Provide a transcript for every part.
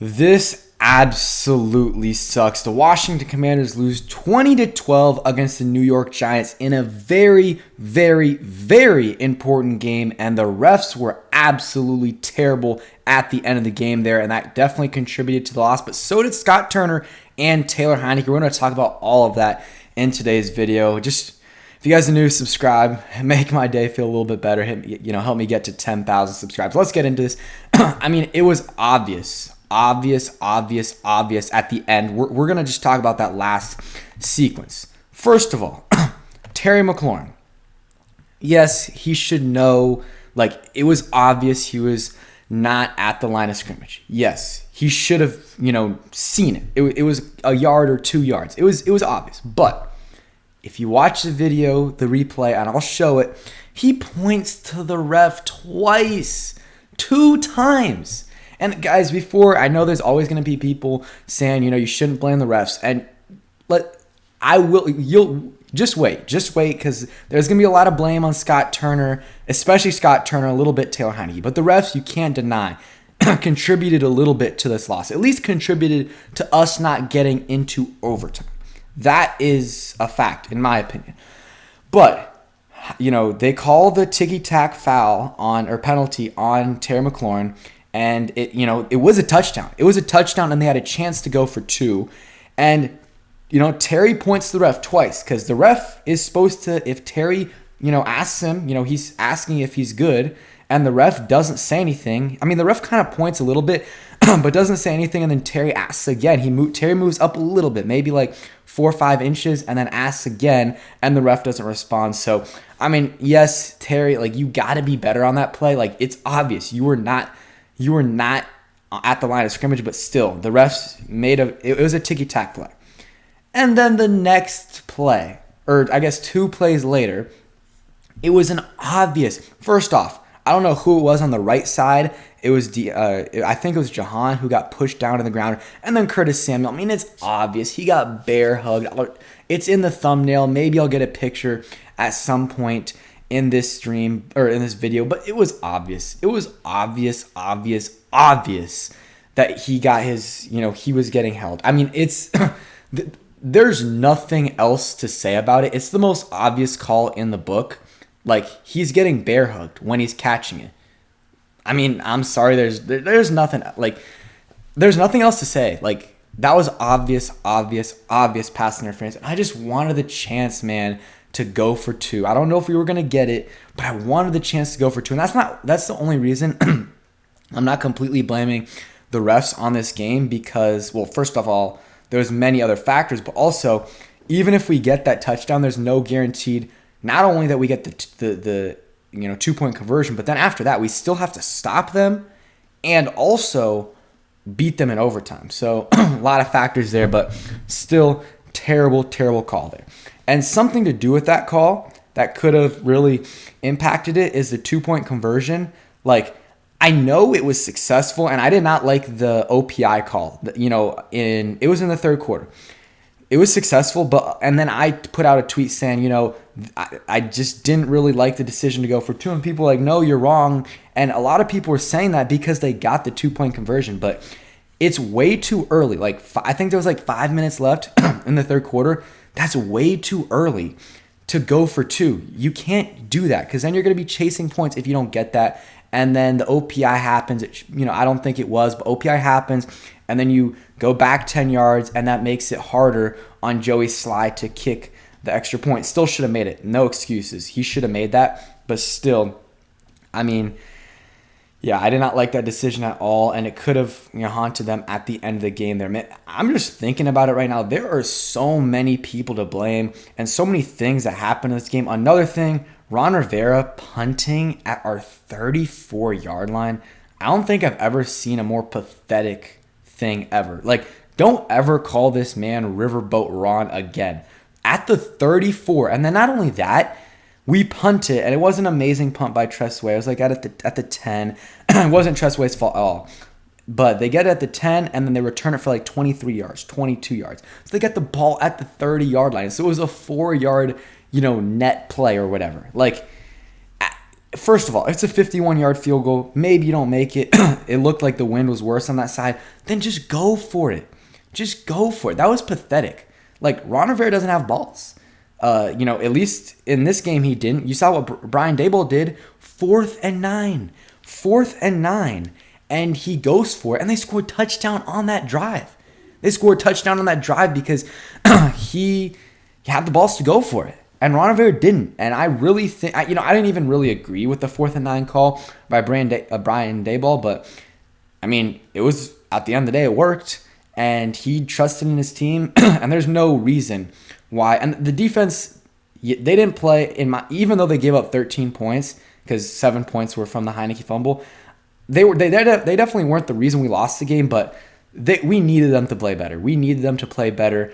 This absolutely sucks. The Washington Commanders lose 20-12 against the New York Giants in a very, very, very important game, and the refs were absolutely terrible at the end of the game there, and that definitely contributed to the loss, but so did Scott Turner and Taylor Heinicke. We're going to talk about all of that in today's video. Just if you guys are new, subscribe, make my day feel a little bit better. Help me get to 10,000 subscribers. Let's get into this. I mean, it was obvious at the end. We're going to just talk about that last sequence. First of all, Terry McLaurin. Yes, he should know, it was obvious he was not at the line of scrimmage. Yes, he should have, seen it. It was a yard or 2 yards. It was obvious. But if you watch the video, the replay, and I'll show it, he points to the ref twice, 2 times. And guys, I know there's always going to be people saying, you shouldn't blame the refs. And you'll just wait, because there's going to be a lot of blame on Scott Turner, especially Scott Turner, a little bit Taylor Heinicke. But the refs, you can't deny, contributed a little bit to this loss, at least contributed to us not getting into overtime. That is a fact, in my opinion. But, they call the ticky-tack foul or penalty on Terry McLaurin, and it was a touchdown. It was a touchdown, and they had a chance to go for 2. And, Terry points to the ref twice, because the ref is supposed to, if Terry, asks him, he's asking if he's good, and the ref doesn't say anything. I mean, the ref kind of points a little bit, but doesn't say anything, and then Terry asks again. Terry moves up a little bit, maybe 4 or 5 inches, and then asks again, and the ref doesn't respond. So, I mean, yes, Terry, you got to be better on that play. It's obvious you were not at the line of scrimmage, but still, the refs it was a ticky-tack play. And then the next play, or I guess 2 plays later, it was an obvious. First off, I don't know who it was on the right side. It was I think it was Jahan who got pushed down to the ground, and then Curtis Samuel. I mean, it's obvious he got bear hugged. It's in the thumbnail. Maybe I'll get a picture at some point in this stream or in this video, but it was obvious. It was obvious that he got his. He was getting held. I mean, it's. There's nothing else to say about it. It's the most obvious call in the book. He's getting bear hugged when he's catching it. I mean, I'm sorry. There's nothing there's nothing else to say. That was obvious pass interference. And I just wanted the chance, man, to go for 2. I don't know if we were gonna get it, but I wanted the chance to go for 2. And that's the only reason. I'm not completely blaming the refs on this game because, well, first of all, there's many other factors, but also, even if we get that touchdown, there's no guaranteed. Not only that we get the 2-point conversion, but then after that, we still have to stop them and also beat them in overtime. So a lot of factors there, but still terrible call there. And something to do with that call that could have really impacted it is the 2-point conversion. I know it was successful, and I did not like the OPI call. It was in the third quarter. It was successful, and then I put out a tweet saying, I just didn't really like the decision to go for 2, and people were like, no, you're wrong. And a lot of people were saying that because they got the 2-point conversion, but it's way too early. I think there was 5 minutes left in the third quarter. That's way too early to go for 2. You can't do that because then you're going to be chasing points if you don't get that. And then the OPI happens. I don't think it was, but OPI happens. And then you go back 10 yards, and that makes it harder on Joey Sly to kick the extra point. Still should have made it. No excuses. He should have made that. But still, I mean, yeah, I did not like that decision at all. And it could have haunted them at the end of the game there. Man, I'm just thinking about it right now. There are so many people to blame and so many things that happened in this game. Another thing, Ron Rivera punting at our 34-yard line. I don't think I've ever seen a more pathetic thing ever. Don't ever call this man Riverboat Ron again. At the 34. And then not only that, we punted, and it was an amazing punt by Tressway. It was at the 10. It wasn't Tressway's fault at all. But they get it at the 10, and then they return it for 23 yards, 22 yards. So they get the ball at the 30-yard line. So it was a 4-yard, net play or whatever. First of all, it's a 51-yard field goal. Maybe you don't make it. It looked like the wind was worse on that side. Then just go for it. Just go for it. That was pathetic. Like, Ron Rivera doesn't have balls. At least in this game he didn't. You saw what Brian Daboll did. 4th and 9. 4th and 9. And he goes for it. And they scored touchdown on that drive. They scored touchdown on that drive because he had the balls to go for it. And Ron Rivera didn't. And I really think, I didn't even really agree with the 4th and 9 call by Brian Daboll. But, I mean, it was, at the end of the day, it worked. And he trusted in his team. And there's no reason why. And the defense, they didn't play, even though they gave up 13 points, because 7 points were from the Heinicke fumble. They definitely weren't the reason we lost the game, but we needed them to play better. We needed them to play better.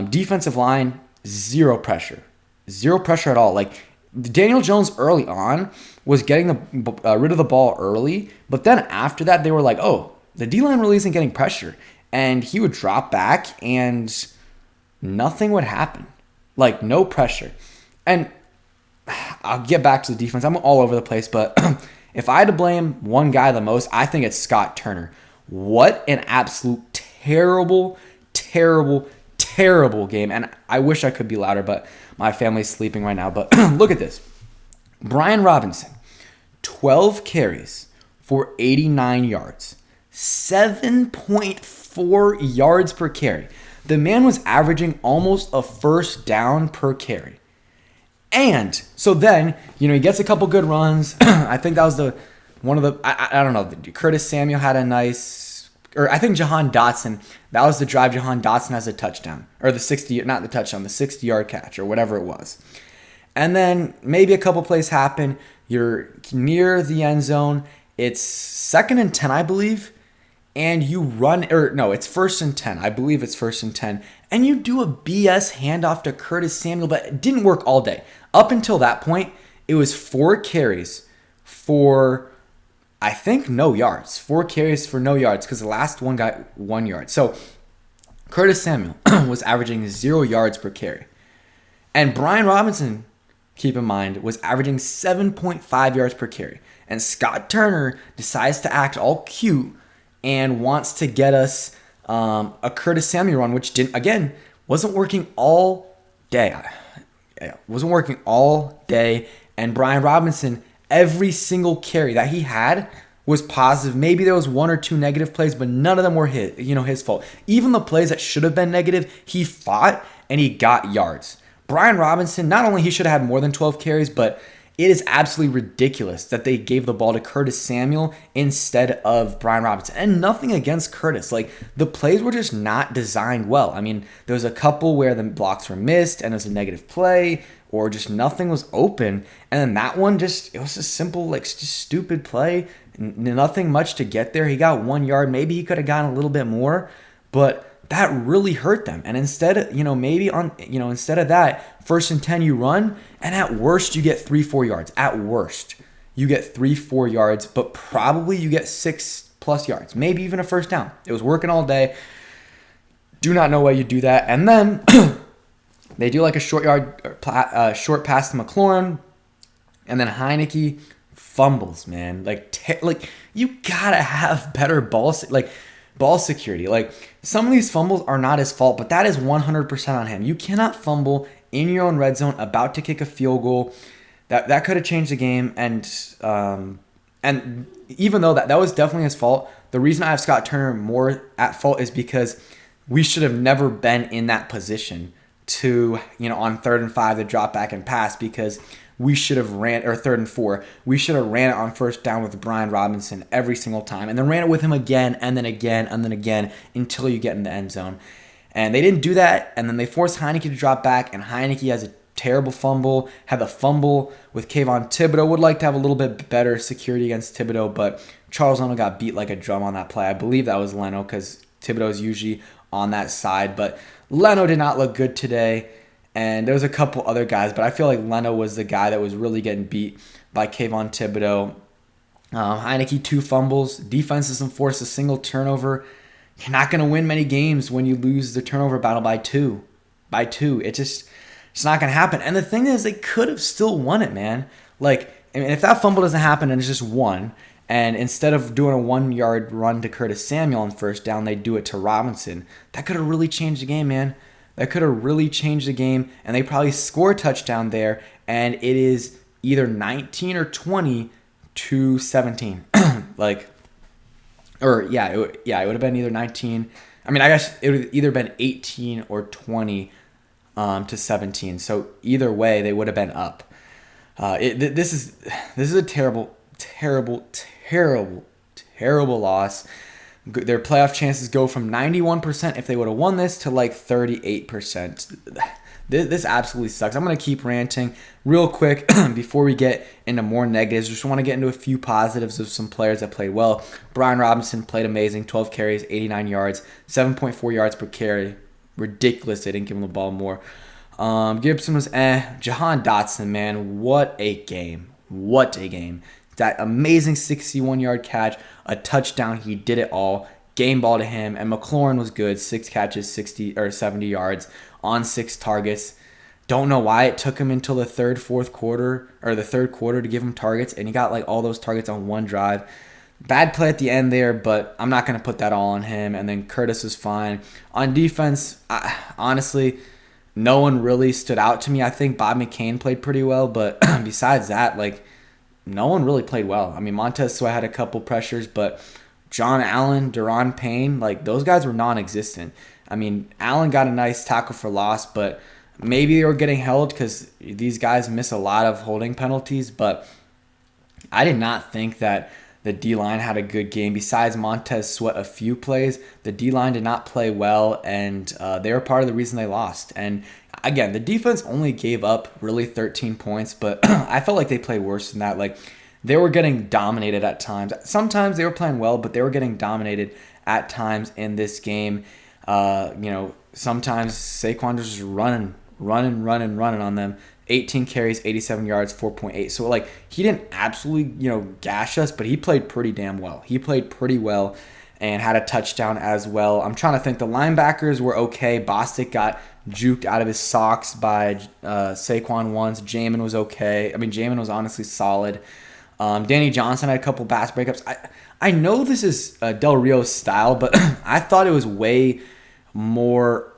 Defensive line, zero pressure. Zero pressure at all. Like, Daniel Jones early on was getting rid of the ball early, but then after that, they were like, oh, the D-line really isn't getting pressure. And he would drop back, and nothing would happen. Like, no pressure. And I'll get back to the defense. I'm all over the place, but if I had to blame one guy the most, I think it's Scott Turner. What an absolute terrible, terrible, terrible game. And I wish I could be louder, but my family's sleeping right now. But look at this. Brian Robinson, 12 carries for 89 yards. 7.4 yards per carry. The man was averaging almost a first down per carry. And so then, he gets a couple good runs. I think that was I don't know, Curtis Samuel had a nice, or I think Jahan Dotson, that was the drive. Jahan Dotson has a touchdown, or the 60-yard catch, or whatever it was. And then maybe a couple plays happen. You're near the end zone. It's 2nd and 10, I believe. And you run, it's 1st and 10. I believe it's 1st and 10. And you do a BS handoff to Curtis Samuel, but it didn't work all day. Up until that point, it was 4 carries for, I think, no yards. 4 carries for no yards because the last one got 1 yard. So Curtis Samuel was averaging 0 yards per carry. And Brian Robinson, keep in mind, was averaging 7.5 yards per carry. And Scott Turner decides to act all cute and wants to get us a Curtis Samuel run, which wasn't working all day. Wasn't working all day. And Brian Robinson, every single carry that he had was positive. Maybe there was 1 or 2 negative plays, but none of them were his fault. Even the plays that should have been negative, he fought and he got yards. Brian Robinson, not only he should have had more than 12 carries, but it is absolutely ridiculous that they gave the ball to Curtis Samuel instead of Brian Robinson. And nothing against Curtis. Like, the plays were just not designed well. I mean, there was a couple where the blocks were missed and it was a negative play, or just nothing was open. And then that one it was a simple, just stupid play. Nothing much to get there. He got 1 yard. Maybe he could have gotten a little bit more, but that really hurt them. And instead, instead of that, 1st and 10 you run, and at worst you get 3-4 yards. At worst, you get 3-4 yards, but probably you get 6+ yards, maybe even a first down. It was working all day. Do not know why you do that. And then they do like a short pass to McLaurin, and then Heinicke fumbles. Man, you gotta have better ball security. Like, some of these fumbles are not his fault, but that is 100% on him. You cannot fumble in your own red zone about to kick a field goal. That could have changed the game. And even though that was definitely his fault, the reason I have Scott Turner more at fault is because we should have never been in that position to, on 3rd and 5 to drop back and pass, because we should have ran, or 3rd and 4, we should have ran it on 1st down with Brian Robinson every single time, and then ran it with him again, and then again, and then again, until you get in the end zone. And they didn't do that, and then they forced Heinicke to drop back, and Heinicke has a terrible fumble, had the fumble with Kayvon Thibodeau. Would like to have a little bit better security against Thibodeau, but Charles Leno got beat like a drum on that play. I believe that was Leno, because Thibodeau is usually on that side, but Leno did not look good today. And there was a couple other guys, but I feel like Leno was the guy that was really getting beat by Kayvon Thibodeau. Heinicke, 2 fumbles. Defense doesn't force a single turnover. You're not going to win many games when you lose the turnover battle by 2. It's not going to happen. And the thing is, they could have still won it, man. Like, I mean, if that fumble doesn't happen and it's just one, and instead of doing a 1 yard run to Curtis Samuel on first down, they do it to Robinson, that could have really changed the game, man. That could have really changed the game, and they probably score a touchdown there, and it is either 19 or 20 to 17. Like, or yeah, it would have been either 19. I mean, I guess it would have either been 18 or 20 to 17. So either way, they would have been up. This is a terrible loss. Their playoff chances go from 91% if they would have won this to like 38%. This absolutely sucks. I'm going to keep ranting real quick before we get into more negatives. Just want to get into a few positives of some players that played well. Brian Robinson played amazing. 12 carries, 89 yards, 7.4 yards per carry. Ridiculous they didn't give him the ball more. Gibson was Jahan Dotson, man, what a game. What a game. That amazing 61-yard catch, a touchdown, he did it all. Game ball to him, and McLaurin was good. 6 catches, 60 or 70 yards on 6 targets. Don't know why it took him until the third quarter to give him targets, and he got like all those targets on one drive. Bad play at the end there, but I'm not going to put that all on him. And then Curtis was fine. On defense, honestly, no one really stood out to me. I think Bob McCain played pretty well, but besides that, like, no one really played well. I mean, Montez Sweat had a couple pressures, but John Allen, Deron Payne, like, those guys were non-existent. I mean, Allen got a nice tackle for loss, but maybe they were getting held because these guys miss a lot of holding penalties, but I did not think that the D-line had a good game. Besides Montez Sweat a few plays, the D-line did not play well, and they were part of the reason they lost. And again, the defense only gave up really 13 points, but I felt like they played worse than that. Like, they were getting dominated at times. Sometimes they were playing well, but they were getting dominated at times in this game. Sometimes Saquon was just running on them. 18 carries, 87 yards, 4.8. So, like, he didn't absolutely, gash us, but he played pretty damn well. He played pretty well and had a touchdown as well. I'm trying to think. The linebackers were okay. Bostic got juked out of his socks by Saquon once. Jamin was okay. I mean, Jamin was honestly solid. Danny Johnson had a couple pass breakups. I know this is Del Rio's style, but I thought it was way more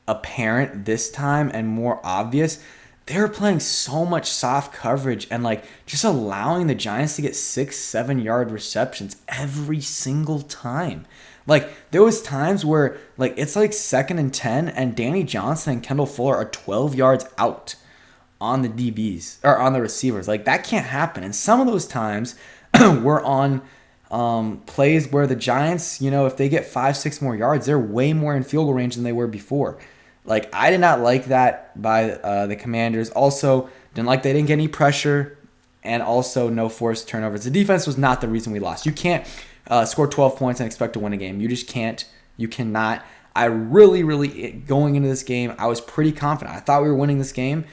apparent this time and more obvious. They were playing so much soft coverage and like just allowing the Giants to get 6-7 yard receptions every single time. Like, there was times where like it's like 2nd and 10 and Danny Johnson and Kendall Fuller are 12 yards out on the DBs or on the receivers. Like, that can't happen. And some of those times were on plays where the Giants, if they get 5-6 more yards, they're way more in field goal range than they were before. Like, I did not like that by the Commanders. Also, didn't like they didn't get any pressure, and also no forced turnovers. The defense was not the reason we lost. You can't score 12 points and expect to win a game. You just can't. You cannot. I really, going into this game, I was pretty confident. I thought we were winning this game.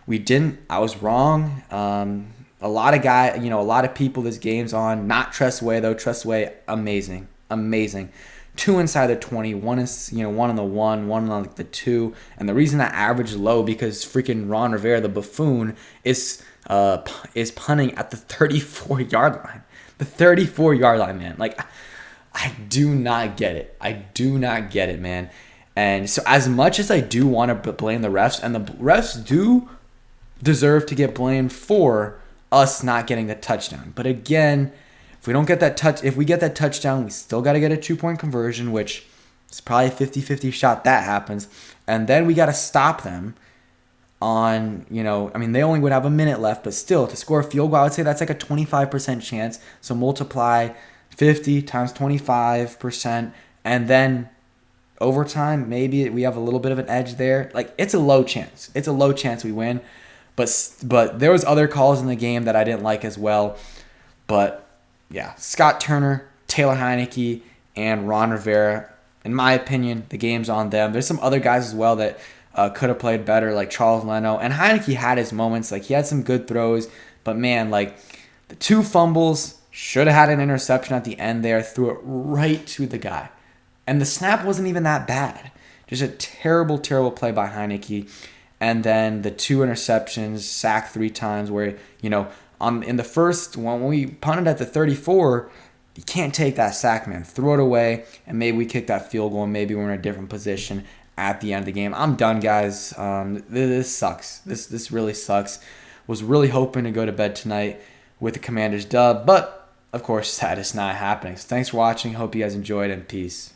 We didn't. I was wrong. A lot of people this game's on. Not Tressway, though. Tressway, amazing. 2 inside the 20, one is one on the 1, one on the 2, and the reason that average is low because freaking Ron Rivera, the buffoon, is punting at the 34-yard line. The 34-yard line, man. Like, I do not get it, man. And so as much as I do want to blame the refs, and the refs do deserve to get blamed for us not getting the touchdown, but again, if we get that touchdown, we still got to get a 2-point conversion, which is probably a 50-50 shot that happens. And then we got to stop them on, they only would have a minute left, but still, to score a field goal, I would say that's like a 25% chance. So multiply 50 times 25%, and then overtime, maybe we have a little bit of an edge there. Like, it's a low chance. It's a low chance we win. But there was other calls in the game that I didn't like as well. But yeah, Scott Turner, Taylor Heinicke, and Ron Rivera. In my opinion, the game's on them. There's some other guys as well that could have played better, like Charles Leno. And Heinicke had his moments. Like, he had some good throws. But, man, like, the 2 fumbles, should have had an interception at the end there. Threw it right to the guy. And the snap wasn't even that bad. Just a terrible play by Heinicke. And then the 2 interceptions, sacked 3 times where, in the first, when we punted at the 34, you can't take that sack, man. Throw it away, and maybe we kick that field goal, and maybe we're in a different position at the end of the game. I'm done, guys. This sucks. This really sucks. Was really hoping to go to bed tonight with the Commanders dub, but of course that is not happening. So thanks for watching. Hope you guys enjoyed, and peace.